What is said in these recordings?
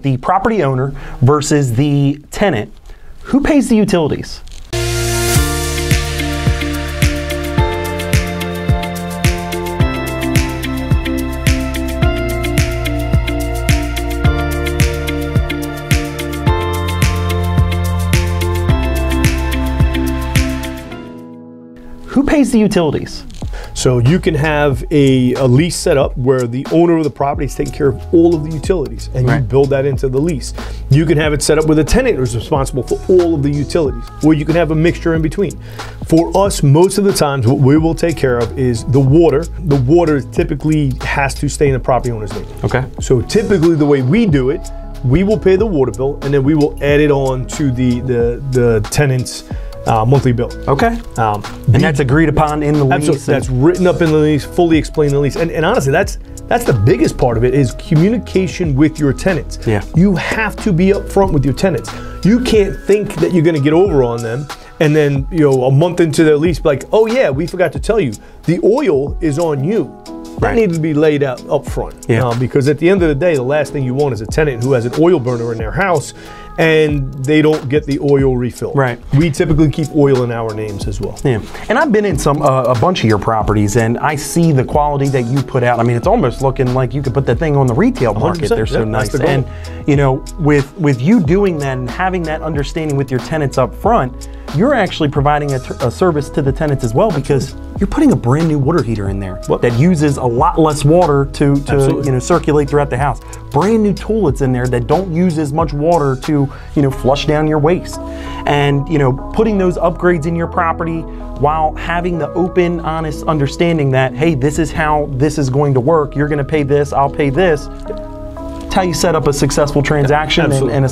the property owner versus the tenant, who pays the utilities? Who pays the utilities? So you can have a lease set up where the owner of the property is taking care of all of the utilities, and you build that into the lease. You can have it set up with a tenant who's responsible for all of the utilities, or you can have a mixture in between. For us, most of the times, what we will take care of is the water. The water typically has to stay in the property owner's name. Okay. So typically the way we do it, we will pay the water bill, and then we will add it on to the tenant's monthly bill. Okay. And that's agreed upon in the lease? Absolutely. That's written up in the lease, fully explained in the lease. And honestly, that's the biggest part of it, is communication with your tenants. Yeah. You have to be upfront with your tenants. You can't think that you're going to get over on them and then, a month into their lease, be like, oh yeah, we forgot to tell you, the oil is on you. That needs to be laid out up front. Yeah. Because at the end of the day, the last thing you want is a tenant who has an oil burner in their house and they don't get the oil refill. Right. We typically keep oil in our names as well. Yeah. And I've been in a bunch of your properties, and I see the quality that you put out. I mean, it's almost looking like you could put that thing on the retail market. They're so nice. And with you doing that and having that understanding with your tenants up front, you're actually providing a service to the tenants as well, because you're putting a brand new water heater in there that uses a lot less water to circulate throughout the house. Brand new toilets in there that don't use as much water to flush down your waste. And putting those upgrades in your property while having the open, honest understanding that, hey, this is how this is going to work. You're going to pay this, I'll pay this. How you set up a successful transaction and a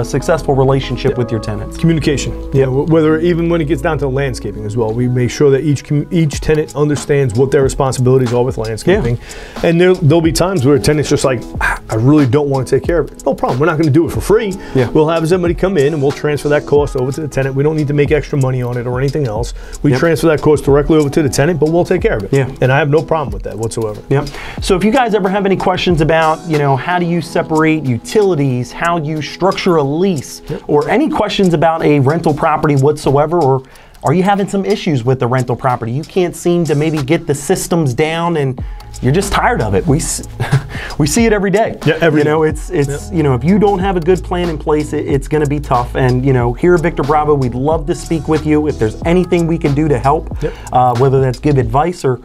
successful relationship with your tenants. Communication. Yeah, whether even when it gets down to landscaping as well, we make sure that each tenant understands what their responsibilities are with landscaping. Yeah. And there'll be times where a tenant's just like, I really don't want to take care of it. No problem. We're not going to do it for free. Yeah. We'll have somebody come in and we'll transfer that cost over to the tenant. We don't need to make extra money on it or anything else. We transfer that cost directly over to the tenant, but we'll take care of it. Yeah. And I have no problem with that whatsoever. Yeah. So if you guys ever have any questions about, how do you separate utilities, how you structure a lease, or any questions about a rental property whatsoever, or are you having some issues with the rental property? You can't seem to maybe get the systems down and you're just tired of it. We see it every day. Yeah, every day. It's if you don't have a good plan in place, it's going to be tough. And here at Victor Bravo, we'd love to speak with you if there's anything we can do to help, whether that's give advice or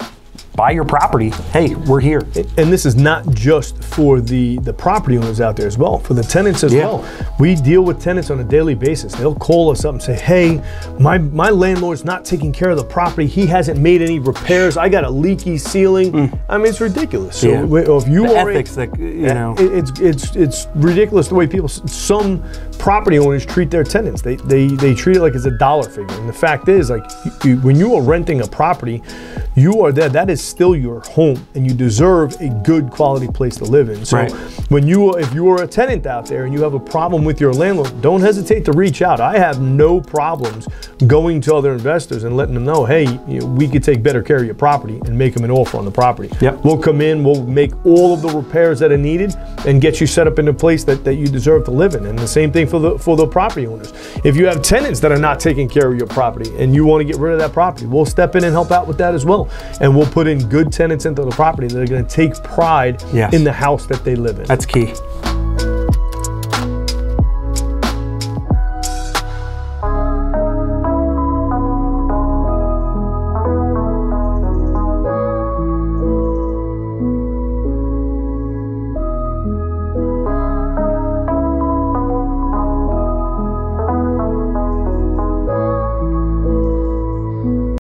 buy your property. Hey, we're here. And this is not just for the property owners out there as well, for the tenants as well. We deal with tenants on a daily basis. They'll call us up and say, hey, my landlord's not taking care of the property. He hasn't made any repairs. I got a leaky ceiling. I mean, it's ridiculous. So if you are ethics that it's ridiculous the way some property owners treat their tenants. They treat it like it's a dollar figure. And the fact is, like, when you are renting a property, you are there. That is still your home, and you deserve a good quality place to live in. So if you are a tenant out there and you have a problem with your landlord, don't hesitate to reach out. I have no problems going to other investors and letting them know, hey, we could take better care of your property and make them an offer on the property. We'll come in, we'll make all of the repairs that are needed and get you set up in a place that you deserve to live in. And the same thing for the property owners. If you have tenants that are not taking care of your property and you want to get rid of that property, we'll step in and help out with that as well. And we'll put in good tenants into the property that are going to take pride in the house that they live in. That's key.